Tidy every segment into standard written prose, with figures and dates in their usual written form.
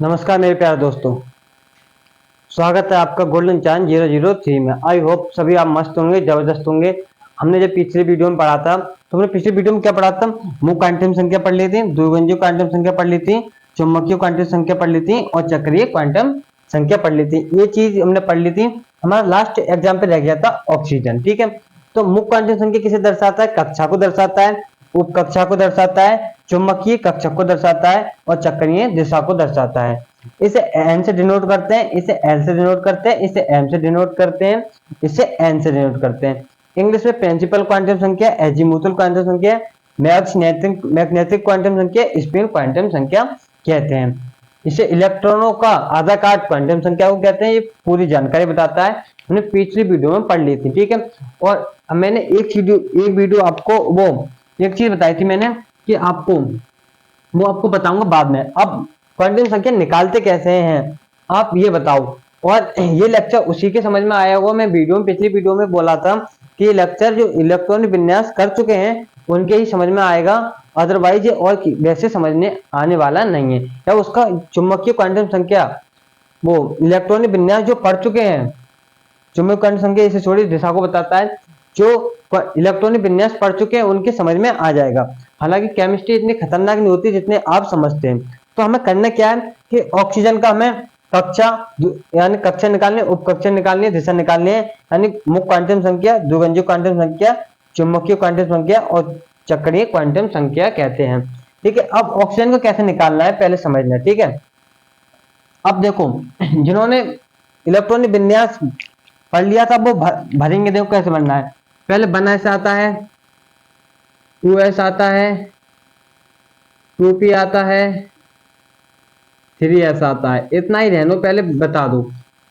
नमस्कार मेरे प्यारे दोस्तों। स्वागत है आपका गोल्डन चांद 003 में। आई होप सभी आप मस्त होंगे, जबरदस्त होंगे। हमने जब पिछले वीडियो में पढ़ा था तो हमने पिछले वीडियो में क्या पढ़ा था? मुख्य क्वांटम संख्या पढ़ ली थी, द्विगुंजीय क्वांटम संख्या पढ़ ली थी, चुंबकीय क्वांटम संख्या पढ़ ली थी और चक्रीय क्वांटम संख्या पढ़ ली थी। ये चीज हमने पढ़ ली थी। हमारा लास्ट एग्जाम पे रह गया था ऑक्सीजन। ठीक है, तो मुख्य क्वांटम संख्या किसे दर्शाता है? कक्षा को दर्शाता है, उप कक्षा को दर्शाता है, चुंबकीय कक्षक को दर्शाता है और चक्रीय दिशा को दर्शाता है। इसे एन से डिनोट करते हैं, इसे एल से डिनोट करते हैं, इसे एम से डिनोट करते हैं, इसे एन से डिनोट करते हैं। इंग्लिश में प्रिंसिपल क्वांटम संख्या, एजीमुथल क्वांटम संख्या, मैग्नेटिक क्वांटम संख्या, स्पिन क्वांटम संख्या कहते हैं। इसे इलेक्ट्रॉनों का आधा काट क्वांटम संख्या को कहते हैं। ये पूरी जानकारी बताता है, हमने पिछली वीडियो में पढ़ ली थी। ठीक है, और मैंने एक वीडियो आपको वो एक चीज बताई थी मैंने कि आपको बताऊंगा बाद में। अब क्वांटम संख्या निकालते कैसे हैं आप ये बताओ। और ये लेक्चर उसी के समझ में आया होगा। मैं पिछली वीडियो में बोला था कि ये लेक्चर जो इलेक्ट्रॉनिक विन्यास कर चुके हैं उनके ही समझ में आएगा, अदरवाइज ये और वैसे समझने आने वाला नहीं है। या उसका चुंबकीय क्वांटम संख्या वो इलेक्ट्रॉनिक विन्यास जो पढ़ चुके हैं, चुंबकीय क्वांटम संख्या इसे छोड़ी दिशा को बताता है, जो इलेक्ट्रॉनिक विन्यास पढ़ चुके हैं उनके समझ में आ जाएगा। हालांकि केमिस्ट्री इतनी खतरनाक नहीं होती जितने आप समझते हैं। तो हमें करना क्या है कि ऑक्सीजन का हमें कक्षा यानी कक्षा निकालनी, उपकक्षा निकालनी है, दिशा निकालनी है। यानी मुख्य क्वांटम संख्या, द्विगुंजीय क्वांटम संख्या, चुंबकीय क्वांटम संख्या और चक्रीय क्वांटम संख्या कहते हैं। ठीक है, अब ऑक्सीजन को कैसे निकालना है पहले समझना। ठीक है, अब देखो जिन्होंने इलेक्ट्रॉनिक विन्यास पढ़ लिया था वो भरेंगे। देखो कैसे बनना है। पहले 1s आता है, 2s आता है, 2p आता है, 3s आता है। इतना ही रहने दो, पहले बता दो।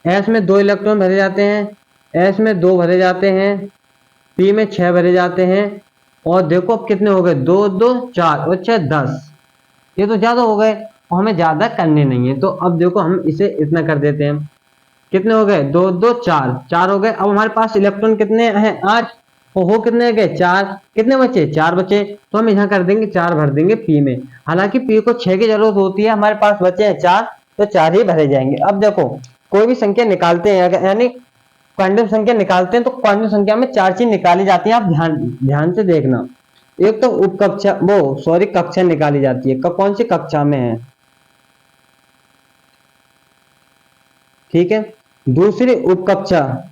s में 2 इलेक्ट्रॉन भरे जाते हैं, s में 2 भरे जाते हैं, p में 6 भरे जाते हैं। और देखो अब कितने हो गए, 2 2 4 और 6 10। ये तो ज्यादा हो गए और हमें ज्यादा करने नहीं है। तो अब देखो हम इसे इतना कर देते हैं। कितने हो गए, 2 2 4 4 हो गए। अब हमारे पास इलेक्ट्रॉन कितने हैं, 8। हो कितने गए, 4। कितने बचे, 4 बचे। तो हम यहाँ कर देंगे 4 भर देंगे पी में। हालांकि पी को 6 की जरूरत होती है, हमारे पास बचे हैं 4, तो 4 ही भरे जाएंगे। अब देखो कोई भी संख्या निकालते हैं, यानी क्वांटम संख्या निकालते हैं तो क्वांटम संख्या में 4 चीज निकाली जाती है। आप ध्यान से देखना। एक तो उपकक्षा कक्षा निकाली जाती है। कौन सी कक्षा में है, ठीक है। दूसरी उपकक्षा,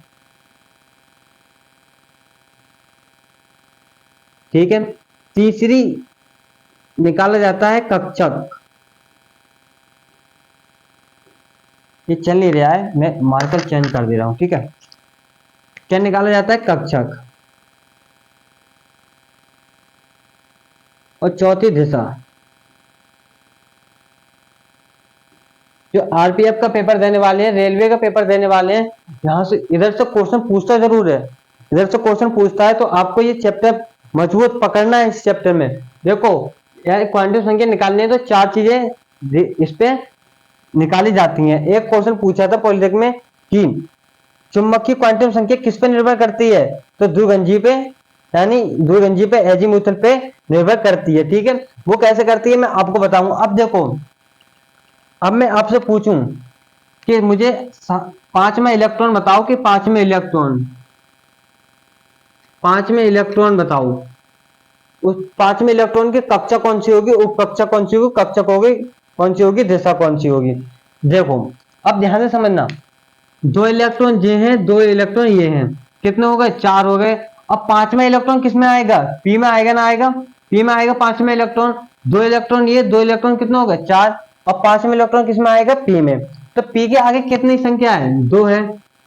ठीक है। तीसरी निकाला जाता है कक्षक। ये चल नहीं रहा है, मैं मार्कर चेंज कर दे रहा हूं। ठीक है, क्या निकाला जाता है, कक्षक। और चौथी दिशा। जो आरपीएफ का पेपर देने वाले हैं, रेलवे का पेपर देने वाले हैं, यहां से इधर से क्वेश्चन पूछता जरूर है। इधर से क्वेश्चन पूछता है तो आपको ये चैप्टर मजबूत पकड़ना है। इस चैप्टर में देखो यार क्वांटम संख्या निकालनी है तो 4 चीजें इस पे निकाली जाती हैं। एक क्वेश्चन पूछा था पॉलिटिक में कि चुंबकीय क्वांटम संख्या किस पे निर्भर करती है, तो द्विगुंजीय पे, यानी द्विगुंजीय पे, एजीमुथल पे निर्भर करती है। ठीक है, वो कैसे करती है मैं आपको बताऊंगा। अब देखो, अब मैं आपसे पूछूं कि मुझे 5वां इलेक्ट्रॉन बताओ कि 5वें इलेक्ट्रॉन बताओ। उस 5वें इलेक्ट्रॉन की कक्षा कौन सी होगी, उपकक्षा कौन सी होगी, कक्षक होगी कौन सी होगी, दिशा कौन सी होगी। देखो अब ध्यान से समझना। 2 इलेक्ट्रॉन ये हैं, 2 इलेक्ट्रॉन ये हैं। कितने हो गए, 4 हो गए। अब 5वां इलेक्ट्रॉन किस में आएगा, पी में आएगा ना आएगा, पी में आएगा 5वां इलेक्ट्रॉन। 2 इलेक्ट्रॉन ये, 2 इलेक्ट्रॉन कितने हो गए, 4। और 5वां इलेक्ट्रॉन किस में आएगा, पी में। तो पी के आगे कितनी संख्या है, 2 है।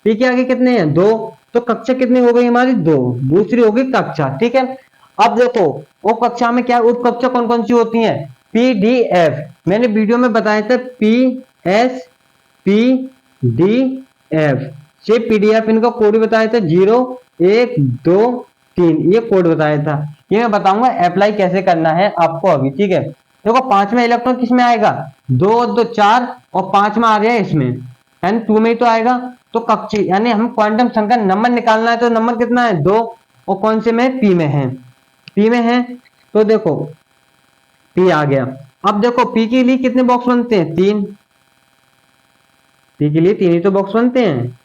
पी के आगे कितने हैं, 2। तो कक्षा कितनी हो गई हमारी, 2। दूसरी होगी कक्षा। ठीक है, अब देखो उप कक्षा में क्या, उप कक्षा कौन कौन सी होती हैं, पी डी एफ। मैंने वीडियो में बताया था P S P D F से पीडीएफ। इनका कोड बताया था 0 1 2 3, ये कोड बताया था। ये मैं बताऊंगा अप्लाई कैसे करना है आपको अभी। ठीक है, देखो 5वां इलेक्ट्रॉन किस में आएगा, 2 2 4 और 5वां आ गया इसमें, यानी 2 में ही तो आएगा। तो कक्षी यानी हम क्वांटम संख्या नंबर निकालना है तो नंबर कितना है, 2। और कौन से में, पी में है, पी में है। तो देखो पी आ गया। अब देखो पी के लिए कितने बॉक्स बनते हैं, 3। पी के लिए 3 ही तो बॉक्स बनते हैं,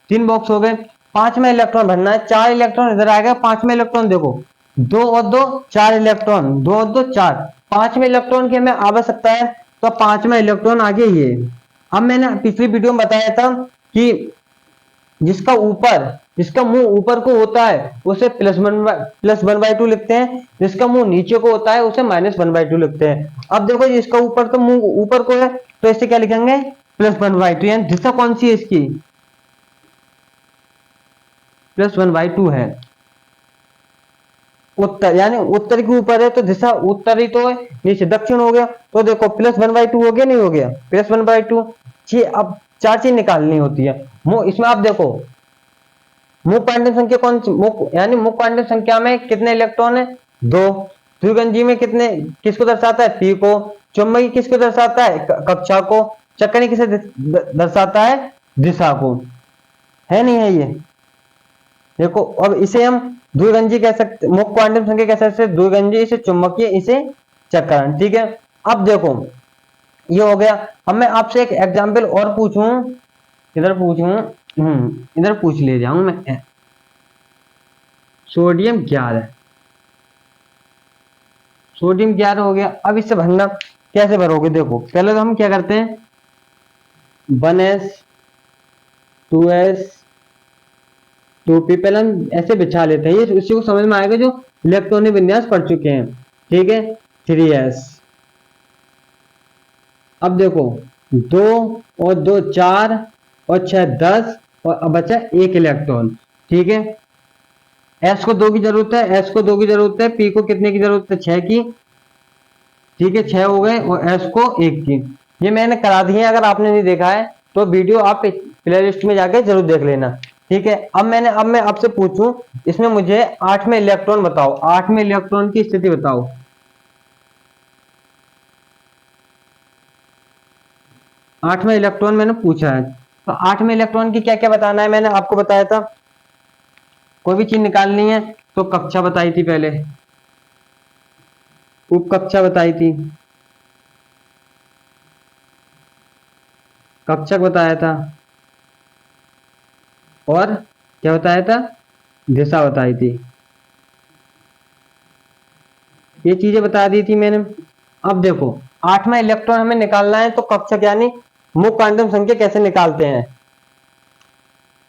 3 बॉक्स हो गए। 5 में इलेक्ट्रॉन भरना है, 4 इलेक्ट्रॉन इधर आएगा, 5 में इलेक्ट्रॉन देखो 2 और 2 4 इलेक्ट्रॉन, 2 और 2 4, 5 में इलेक्ट्रॉन की हमें आवश्यकता है, तो 5 में इलेक्ट्रॉन आगे ये। अब मैंने पिछली वीडियो में बताया था कि जिसका मुंह ऊपर को होता है उसे +1/2 लिखते हैं, जिसका मुंह नीचे को होता है उसे -1/2 लिखते हैं। अब देखो जिसका ऊपर तो मुंह ऊपर को है तो इसे क्या लिखेंगे, +1/2, यानी दिशा कौन सी है इसकी, +1/2 है। उत्तर यानी उत्तर के ऊपर है तो दिशा उत्तरी तो है, नीचे दक्षिण हो गया, तो देखो +1/2 हो गया, नहीं हो गया, +1/2। अब 4 चीज निकालनी होती है। मुंह इसमें आप देखो मुख्य क्वांटम संख्या कौन सी, यानी मुख्य क्वांटम संख्या में कितने इलेक्ट्रॉन है, 2। द्विगंजी में कितने, किसको दर्शाता है, पी को। चुंबकीय किसको दर्शाता है, कक्षा को। चक्करी किसे दर्शाता है, दिशा को। है नहीं है ये, देखो अब इसे हम द्विगंजी कह सकते, मुख्य क्वांटम संख्या कह सकते, द्विगंजी, इसे चुंबकीय, इसे चक्रण। ठीक है, अब देखो ये हो गया। अब मैं आपसे एक एग्जाम्पल और पूछूं, इधर पूछूं, इधर पूछ ले जाऊं मैं। सोडियम 11, सोडियम 11 हो गया। अब इससे भरना कैसे भरोगे, देखो पहले तो हम क्या करते हैं, 1s 2s 2p पहले हम ऐसे बिछा लेते हैं, ये इसी को समझ में आएगा जो इलेक्ट्रॉनिक विन्यास पढ़ चुके हैं। ठीक है, 3s। अब देखो 2 और 2 4 और 6 10 और अब बचा 1 इलेक्ट्रॉन। ठीक है, s को 2 की जरूरत है, s को 2 की जरूरत है, p को कितने की जरूरत है, 6 की। ठीक है, 6 हो गए, और s को 1 की। ये मैंने करा दी है, अगर आपने नहीं देखा है तो वीडियो आप प्लेलिस्ट में जाके जरूर देख लेना। ठीक है, अब मैं आपसे पूछूं, इसमें मुझे 8 में इलेक्ट्रॉन बताओ, 8 में इलेक्ट्रॉन की स्थिति बताओ। 8 में इलेक्ट्रॉन मैंने पूछा है, तो 8 में इलेक्ट्रॉन की क्या क्या बताना है, मैंने आपको बताया था। कोई भी चीज निकालनी है तो कक्षा बताई थी पहले, उप कक्षा बताई थी, कक्षक बताया था, और क्या बताया था, दिशा बताई थी। ये चीजें बता दी थी मैंने। अब देखो 8वां इलेक्ट्रॉन हमें निकालना है, तो कक्षक यानी मुख्य क्वांटम संख्या कैसे निकालते हैं,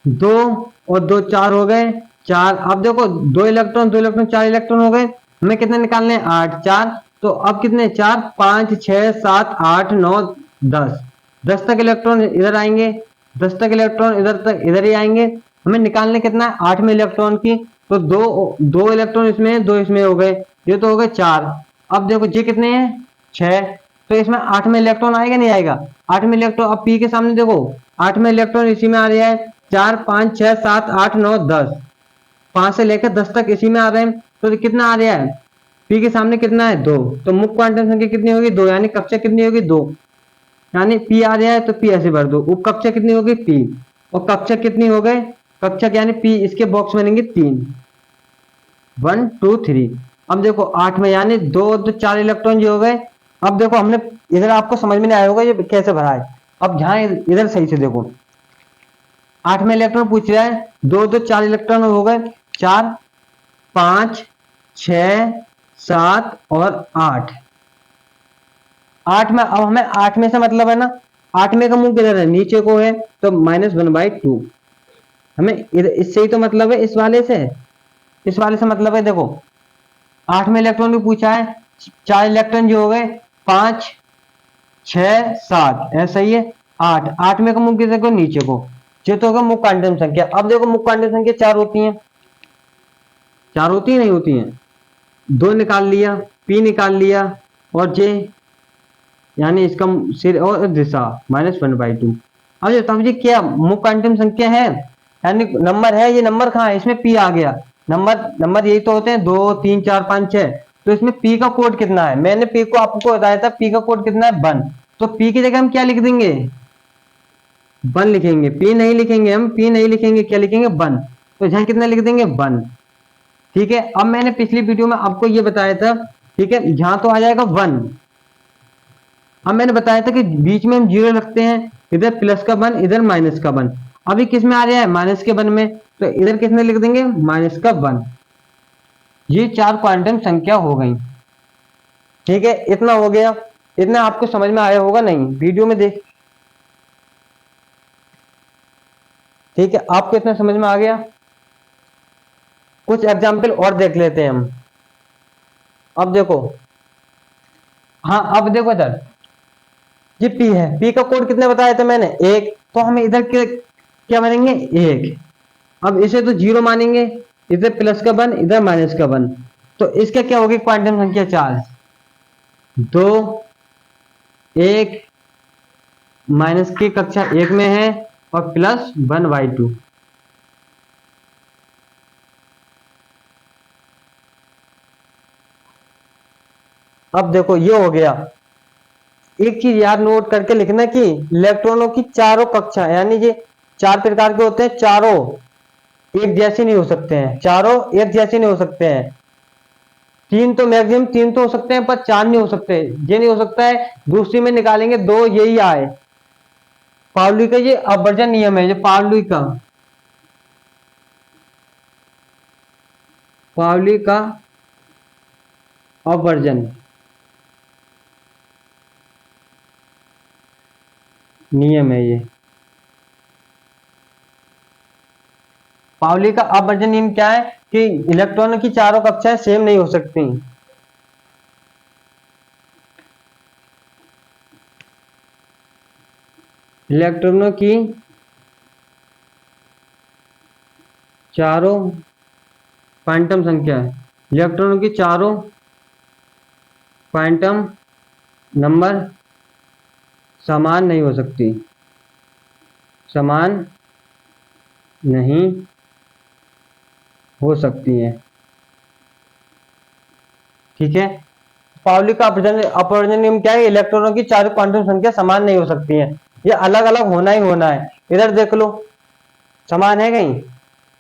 2 और 2 4 हो गए, 4। अब देखो 2 इलेक्ट्रॉन 2 इलेक्ट्रॉन 4 इलेक्ट्रॉन हो गए, हमें कितने निकालने हैं, 8 4। तो अब कितने, 4 5 6 7 8 9 10, 10 तक इलेक्ट्रॉन इधर आएंगे, 10 तक इलेक्ट्रॉन इधर तक इधर ही आएंगे। हमें निकालने कितना है, 8 में इलेक्ट्रॉन की, तो 2 इलेक्ट्रॉन इसमें 2 इसमें हो गए, ये तो हो गए 4। अब देखो ये कितने हैं, 6। तो इसमें 8 में इलेक्ट्रॉन आएगा नहीं आएगा, 8 में इलेक्ट्रॉन। अब पी के सामने देखो 8 में इलेक्ट्रॉन इसी में आ रहा है, 4 5 6 7 8 9 10, 5 से लेकर 10 तक इसी में आ रहे हैं, तो कितना आ रहा है, पी के सामने कितना है, 2। तो मुख्य क्वांटम संख्या कितनी होगी, 2, यानी कक्षा कितनी होगी, 2, यानी पी आ रहा है तो पी ऐसे भर दो। उप कक्षा कितनी होगी, पी, और कक्षा कितनी हो गए, कक्षा यानी पी, इसके बॉक्स बनेंगे 3, 1 2 3। अब देखो 8 में यानी 2 2 4 इलेक्ट्रॉन जो हो गए। अब देखो हमने इधर, आपको समझ में नहीं आया होगा ये कैसे भरा है। अब जहां इधर सही से देखो, 8 में इलेक्ट्रॉन पूछ रहा है, 2 2 4 इलेक्ट्रॉन हो गए, 4 5 6 7 और 8। 8 में, अब हमें 8 में से मतलब है ना, 8 में का मुंह किधर है, नीचे को है, तो -1/2। हमें इससे ही तो मतलब है, इस वाले से मतलब है। देखो 8 में इलेक्ट्रॉन भी पूछा है, 4 इलेक्ट्रॉन जो हो गए, 5 6 7, ऐसा ही है। 8 में का मुंह किधर को, नीचे को, ये तो होगा मुख्य क्वांटम संख्या। अब देखो मुख्य क्वांटम संख्या 4 होती है, 4 होती है, नहीं होती है, 2 निकाल लिया, पी निकाल लिया, और जे यानी इसका सिर और दिशा -1/2। अब ये तब ये क्या मुख्य क्वांटम संख्या है, यानी नंबर है, ये नंबर कहाँ है, इसमें पी आ गया। नंबर यही तो होते हैं, 2 3 4 5 6। तो इसमें पी का कोड कितना है, मैंने पी को आपको बताया था, पी का कोड कितना है, 1। तो पी की जगह हम क्या लिख देंगे, 1 लिखेंगे, पी नहीं लिखेंगे, हम पी नहीं लिखेंगे, क्या लिखेंगे, 1। तो यहाँ कितना लिख देंगे, 1। ठीक है, अब मैंने पिछली वीडियो में आपको ये बताया था, ठीक है, यहाँ तो आ जाएगा 1। अब मैंने बताया था कि बीच में हम 0 रखते हैं, इधर प्लस का 1, इधर माइनस का 1। अभी किस में आ रहा है, माइनस के 1 में, तो इधर किस में लिख देंगे, माइनस का 1। ये 4 क्वांटम संख्या हो गई। ठीक है, इतना हो गया। इतना आपको समझ में आया होगा, नहीं वीडियो में देख। ठीक है, आपको इतना समझ में आ गया। कुछ एग्जाम्पल और देख लेते हैं हम। अब देखो, हाँ अब देखो इधर, ये पी है, पी का कोड कितने बताया था मैंने, 1। तो हम इधर क्या मानेंगे, 1। अब इसे तो 0 मानेंगे, इधर प्लस का 1, इधर माइनस का 1। तो इसका क्या होगी क्वांटम संख्या, 4। 2, 1, माइनस की कक्षा 1 में है, और प्लस 1/2। अब देखो ये हो गया। एक चीज याद नोट करके लिखना कि इलेक्ट्रॉनों की चारों कक्षा, यानी ये 4 प्रकार के होते हैं, चारों एक जैसे नहीं हो सकते हैं, चारों एक जैसे नहीं हो सकते हैं। 3 तो मैक्सिमम 3 तो हो सकते हैं, पर 4 नहीं हो सकते। ये नहीं हो सकता है, दूसरी में निकालेंगे 2 यही आए। पाउली का ये अपवर्जन नियम है, ये पाउली का अपवर्जन नियम है ये। पाउली का अपवर्जन नियम क्या है कि इलेक्ट्रॉनों की चारों कक्षाएं सेम नहीं हो सकती। इलेक्ट्रॉनों की चारों क्वांटम संख्या, इलेक्ट्रॉनों की चारों क्वांटम नंबर समान नहीं हो सकती, समान नहीं हो सकती हैं। ठीक है, पाउली का अपवर्जन नियम क्या है, इलेक्ट्रॉनों की चारों क्वांटम संख्या समान नहीं हो सकती हैं, ये अलग अलग होना ही होना है। इधर देख लो, समान है कहीं,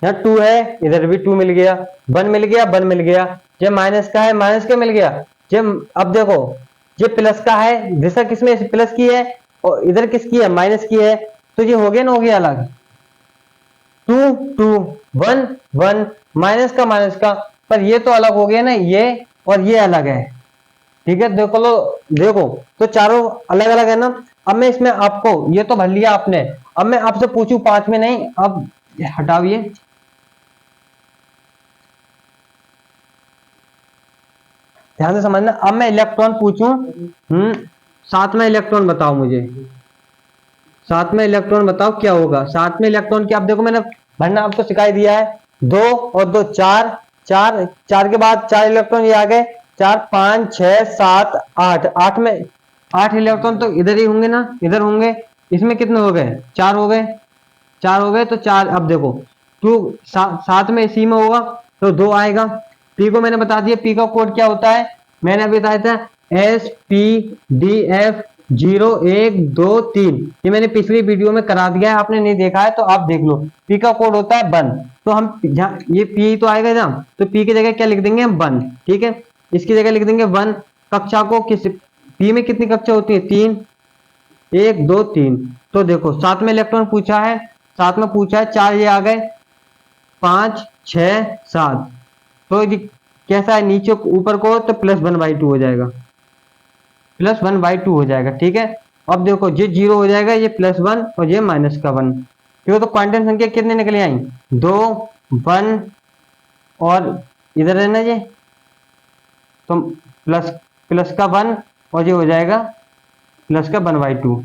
यहाँ 2 है, इधर भी 2 मिल गया, 1 मिल गया, 1 मिल गया। ये माइनस का है, माइनस का मिल गया। ये अब देखो, ये प्लस का है, दिशा किसमें प्लस की है, और इधर किसकी है, माइनस की है। तो ये हो गया ना, हो गया अलग। 2 2 1 1, माइनस का, पर ये तो अलग हो गया ना, ये और ये अलग है। ठीक है, देखो लो, देखो तो चारों अलग अलग है ना। अब मैं इसमें आपको, ये तो भर लिया आपने, अब मैं आपसे पूछूं 5 में नहीं, अब हटाओ ये, ध्यान से समझना। अब मैं इलेक्ट्रॉन पूछूं, 7वां इलेक्ट्रॉन बताओ मुझे, 7वां इलेक्ट्रॉन बताओ क्या होगा। 7वें इलेक्ट्रॉन की आप देखो, मैंने भरना आपको सिखाई दिया है। 2 और 2 4, 4 के बाद 4 इलेक्ट्रॉन ये आ गए, 4 5 6 7 8, 8 में 8 इलेक्ट्रॉन तो इधर ही होंगे ना, इधर होंगे। इसमें कितने हो गए, 4 हो गए, 4 हो गए। तो 4, अब देखो 2 7 में इसी में होगा, तो 2 आएगा। पी को मैंने बता दिया, पी का कोड क्या होता है, मैंने अभी बताया था, SPDF 0 1 2 3। ये मैंने पिछली वीडियो में करा दिया है, आपने नहीं देखा है तो आप देख लो। पी का कोड होता है 1। तो हम ये पी तो आएगा ना, तो पी की जगह क्या लिख देंगे हम, 1। ठीक है, इसकी जगह लिख देंगे 1। कक्षा को किस, पी में कितनी कक्षा होती है, 3, 1 2 3। तो देखो 7 में इलेक्ट्रॉन पूछा है, 7 में पूछा है, 4 ये आ गए, 5 6 7। तो ये कैसा है, नीचे ऊपर को तो +1/2 हो जाएगा, +1/2 हो जाएगा। ठीक है, अब देखो ये 0 हो जाएगा, ये +1 और ये -1। क्यों, तो क्वांटम संख्या कितने निकले आई, 2 1, और इधर है ना ये, तो प्लस का 1, और ये हो जाएगा +1/2।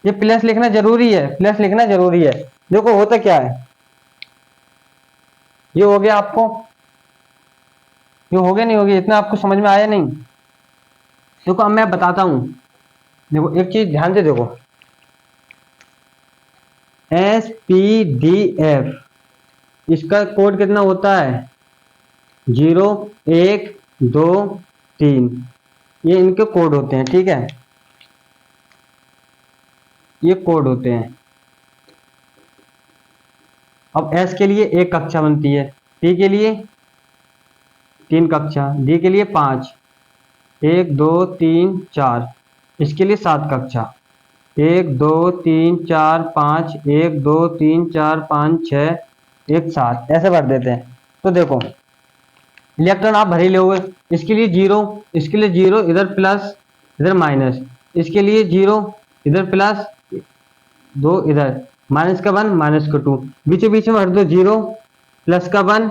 ये प्लस लिखना जरूरी है, प्लस लिखना जरूरी है। देखो होता क्या है, ये हो गया आपको, ये हो गया नहीं हो गया, इतना आपको समझ में आया नहीं। देखो अब मैं बताता हूं, देखो एक चीज ध्यान से देखो, SPDF, इसका कोड कितना होता है, 0 1 2 3। ये इनके कोड होते हैं। ठीक है, ये कोड होते हैं। अब S के लिए 1 कक्षा बनती है, P के लिए 3 कक्षा, D के लिए 5, 1 2 3 4, इसके लिए 7 कक्षा। 1 2 3 4 5, 1 2 3 4 5 6 1 7 ऐसे भर देते हैं। तो देखो इलेक्ट्रॉन आप भर ही लोगे, इसके लिए जीरो, इसके लिए जीरो, इधर प्लस इधर माइनस, इसके लिए जीरो इधर प्लस दो इधर, माइनस का 1 माइनस का 2, बीच बीच में भर दो जीरो, प्लस का 1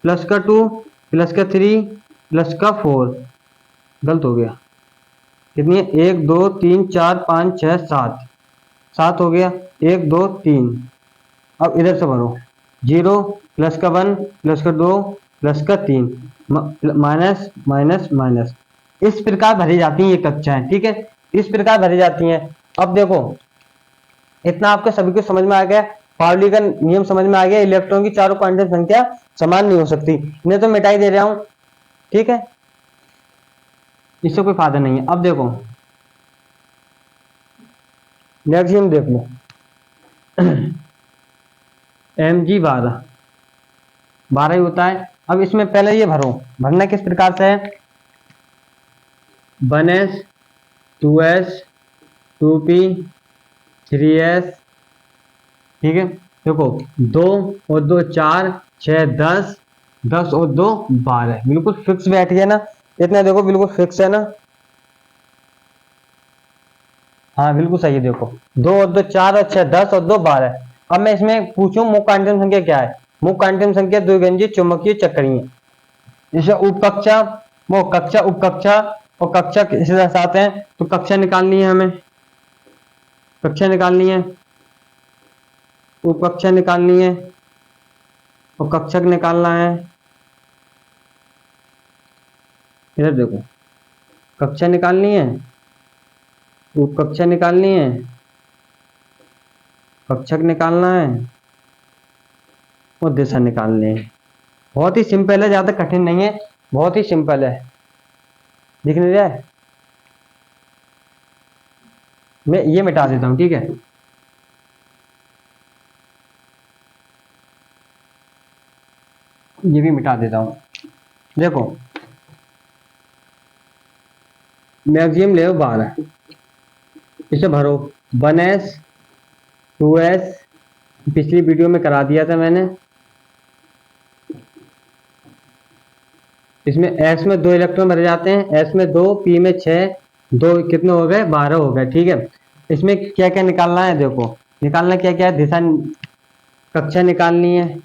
प्लस का 2 प्लस का 3 प्लस का 4, गलत हो गया, कितनी है 1 2 3 4 5 6 7, 7 हो गया, 1 2 3। अब इधर से भरो जीरो प्लस का 1 प्लस का 2 प्लस का 3 माइनस माइनस माइनस, इस प्रकार भरी जाती हैं ये कक्षाएं, ठीक है, इस प्रकार भरी जाती हैं। अब देखो इतना आपको सभी को समझ में आ गया, पाउली का नियम समझ में आ गया, इलेक्ट्रॉन की चारों क्वांटम संख्या समान नहीं हो सकती, इन्हें तो मिटाई दे रहा हूं, ठीक है, इससे कोई फायदा नहीं है। अब देखो नेक्स्ट हम देख लो Mg12 12 ही होता है। अब इसमें पहले ये भरो, भरना किस प्रकार से है 1s 2s 2p 3s, ठीक है, देखो 2 और 2 4 6 10, 10 और 2 12, बिल्कुल फिक्स बैठ गया ना, इतना देखो बिल्कुल फिक्स है ना, हाँ बिल्कुल सही है। देखो 2 और 2 4 और 6 10 और 2 12। अब मैं इसमें पूछूं मुख्य क्वांटम संख्या क्या है, मुख्य क्वांटम संख्या द्विगंजीय चुंबकीय चक्रीय, जैसे उपकक्षा वो कक्षा उपकक्षा और कक्षा किसके साथ है, तो कक्षा निकालनी है हमें, कक्षा निकालनी है, उपकक्षा निकालनी है और कक्षक निकालना है। इधर देखो कक्षा निकालनी है, उपकक्षा निकालनी है, कक्षक निकालना है और दिशा निकालनी है। बहुत ही सिंपल है, ज्यादा कठिन नहीं है, बहुत ही सिंपल है, दिख नहीं रहा है, मैं ये मिटा देता हूं, ठीक है, ये भी मिटा देता हूं। देखो मैक्सिमम ले 12, इसे भरो 1s 2s, पिछली वीडियो में करा दिया था मैंने, इसमें s में 2 इलेक्ट्रॉन भरे जाते हैं, s में 2 p में 6, 2 कितने हो गए 12 हो गए, ठीक है। इसमें क्या क्या निकालना है, देखो निकालना क्या क्या है, दिशा कक्षा निकालनी है,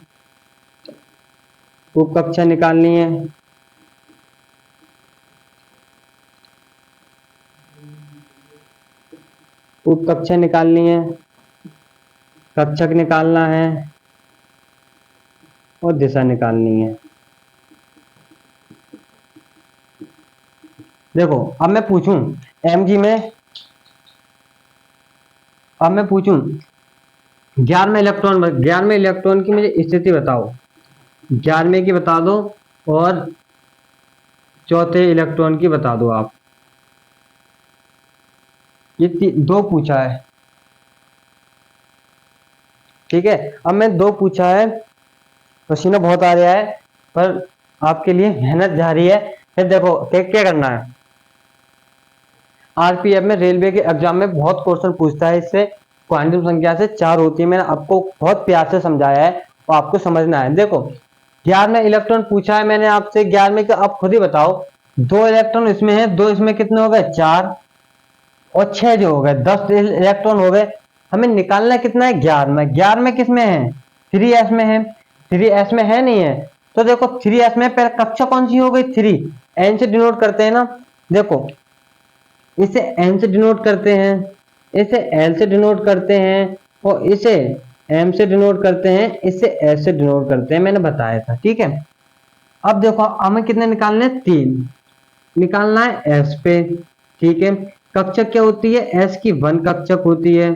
उप कक्षा निकालनी है, उप कक्षा निकालनी है, कक्षक निकालना है और दिशा निकालनी है। देखो अब मैं पूछूं mg में, अब मैं पूछूं 11वें इलेक्ट्रॉन, 11वें इलेक्ट्रॉन की मुझे स्थिति बताओ, 11वें की बता दो और चौथे इलेक्ट्रॉन की बता दो आप, ये 2 पूछा है, ठीक है। अब मैं 2 पूछा है, पसीना बहुत आ रहा है पर आपके लिए मेहनत जारी है। फिर देखो क्या करना है, आरपीएफ में रेलवे के एग्जाम में बहुत क्वेश्चन पूछता है इससे, क्वांटम संख्या से 4 होती है, मैंने आपको बहुत प्यार से समझाया है और आपको समझना है। देखो 11वें इलेक्ट्रॉन पूछा है मैंने आपसे, 11वें का आप खुद ही बताओ, 2 इलेक्ट्रॉन इसमें है, 2 इसमें कितने हो गए 4 और 6 जो हो गए 10 इलेक्ट्रॉन हो गए। हमें निकालना कितना है 11वें, 11वें किस में है 3s में है, 3s में है नहीं है, तो देखो 3s में पहले कक्षा कौन सी हो गई 3, n से डिनोट करते हैं ना, देखो इसे n से डिनोट करते हैं, इसे l से डिनोट करते हैं और इसे m से डिनोट करते हैं, इसे s से डिनोट करते हैं, मैंने बताया था, ठीक है। अब देखो हमें कितने निकालने हैं 3 निकालना है s पे, ठीक है। कक्षक क्या होती है s की 1 कक्षक होती है।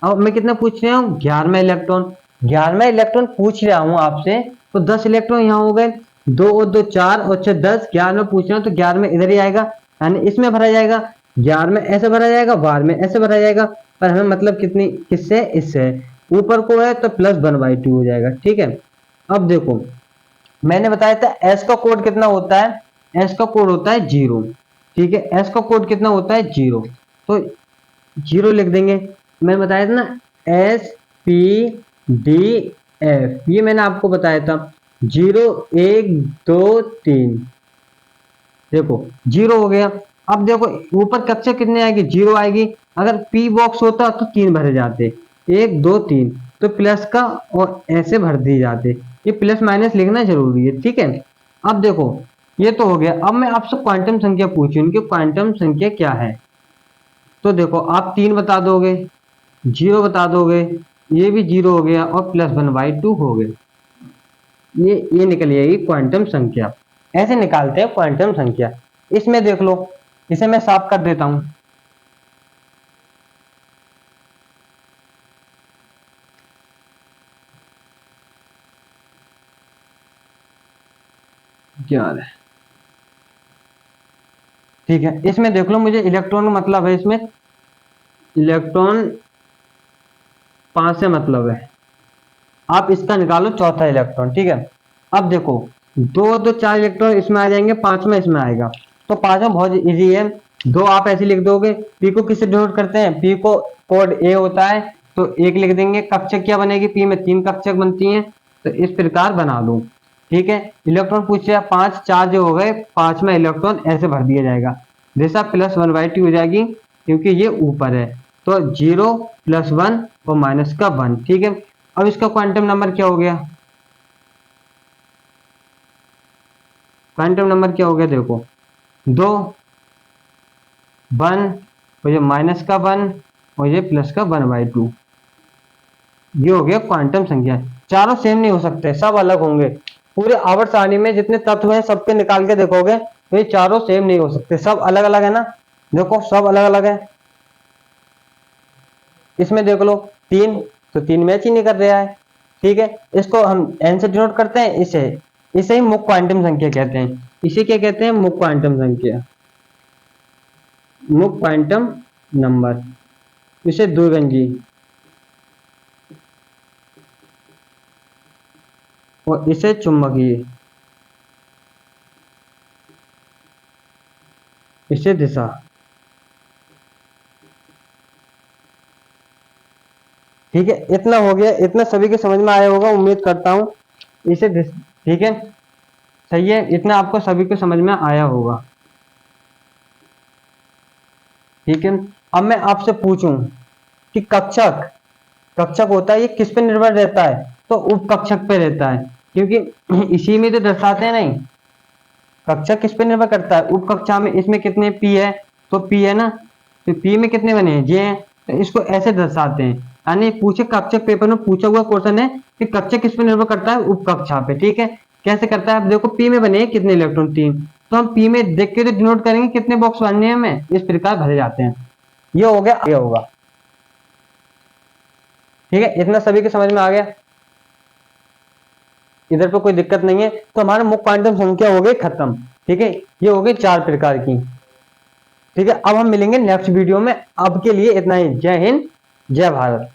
अब मैं कितना पूछ रहा हूँ 11वां इलेक्ट्रॉन, 11वां इलेक्ट्रॉन पूछ रहा हूँ आपसे, तो 10 इलेक्ट्रॉन यहाँ हो गए, 2 और 2 4 और 6 10, 11 में पूछ रहा हूँ तो 11 में इधर ही आएगा, यानी इसमें भरा जाएगा, 11 में ऐसे भरा जाएगा, 12 में ऐसे भरा जाएगा, पर हमें मतलब कितनी किससे इससे ऊपर को है तो +1/2 हो जाएगा, ठीक है। अब देखो मैंने बताया था एस का कोड कितना होता है, एस का कोड होता है 0, ठीक है, एस का कोड कितना होता है 0, तो जीरो लिख देंगे। मैंने बताया था ना SPDF, ये मैंने आपको बताया था 0 1 2 3। देखो जीरो हो गया। अब देखो ऊपर कक्षा कितने आएगी, जीरो आएगी। अगर पी बॉक्स होता तो तीन भरे जाते, 1 2 3, तो प्लस का और ऐसे भर दिए जाते। ये प्लस माइनस लिखना जरूरी है, ठीक है। अब देखो ये तो हो गया। अब मैं आपसे क्वांटम संख्या पूछी, उनकी क्वांटम संख्या क्या है। तो देखो आप तीन बता दोगे, जीरो बता दोगे, ये भी जीरो हो गया और प्लस 1/2 हो गया। ये निकल जाएगी क्वांटम संख्या। ऐसे निकालते हैं क्वांटम संख्या। इसमें देख लो, इसे मैं साफ कर देता हूं। क्या है, ठीक है। इसमें देख लो, मुझे इलेक्ट्रॉन का मतलब है, इसमें इलेक्ट्रॉन 5 से मतलब है। आप इसका निकालो चौथा इलेक्ट्रॉन, ठीक है। अब देखो दो तो 4 इलेक्ट्रॉन इसमें आ जाएंगे, पांचवा इसमें आएगा। तो पांचवा बहुत इजी है, दो आप ऐसे लिख दोगे। पी को किससे डिनोट करते हैं, पी को कोड ए होता है, तो एक लिख देंगे। कक्षक क्या बनेगी, पी में 3 कक्षक बनती हैं, तो इस प्रकार बना दो, ठीक है। इलेक्ट्रॉन पूछे 5, 4 जो हो गए, पांचवा इलेक्ट्रॉन ऐसे भर दिया जाएगा। दिशा प्लस 1/2 हो जाएगी क्योंकि ये ऊपर है। तो 0 + 1 और माइनस का 1, ठीक है। अब इसका क्वांटम नंबर क्या हो गया, क्वांटम नंबर क्या हो गया, देखो 2 1 और ये माइनस का 1 और ये प्लस का 1/2, ये हो गया क्वांटम संख्या। चारों सेम नहीं हो सकते, सब अलग होंगे। पूरे आवर्त सारणी में जितने तत्व हैं सबके निकाल के देखोगे तो ये चारों सेम नहीं हो सकते, सब अलग अलग है ना। देखो सब अलग अलग है। इसमें देख लो 3, तो 3 मैच ही नहीं कर रहा है, ठीक है। इसको हम n से डिनोट करते हैं, इसे इसे ही मुक्त क्वांटम संख्या कहते हैं। इसे क्या कहते हैं, मुक्त क्वांटम संख्या, मुक्त क्वांटम नंबर। इसे द्विगंजी और इसे चुंबकीय, इसे दिशा, ठीक है। इतना हो गया, इतना सभी के समझ में आया होगा उम्मीद करता हूं। इसे ठीक है, सही है, इतना आपको सभी को समझ में आया होगा, ठीक है। अब मैं आपसे पूछूं कि कक्षक, कक्षक होता है ये किस पे निर्भर रहता है, तो उपकक्षक पे रहता है, क्योंकि इसी में तो दर्शाते हैं। नहीं, कक्षक किस पे निर्भर करता है, उपकक्षा में। इसमें कितने पी है, तो पी है ना, तो पी में कितने बने हैं, जे हैं, तो इसको ऐसे दर्शाते हैं। यानी पूछे कक्षक, पेपर में पूछा हुआ क्वेश्चन है कि कक्षक किस पे निर्भर करता है, उपकक्षा पे, ठीक है। कैसे करता है, अब देखो पी में बने हैं कितने इलेक्ट्रॉन, 3, तो हम पी में देख के तो डिनोट करेंगे कितने बॉक्स बनने हैं हमें, इस प्रकार भरे जाते हैं। ये हो गया, ये होगा, ठीक है। इतना सभी के समझ में आ गया, इधर पे कोई दिक्कत नहीं है। तो हमारे मुक्त क्वांटम संख्या हो गई खत्म, ठीक है। ये हो गई 4 प्रकार की, ठीक है। अब हम मिलेंगे नेक्स्ट वीडियो में, अब के लिए इतना ही। जय हिंद, जय भारत।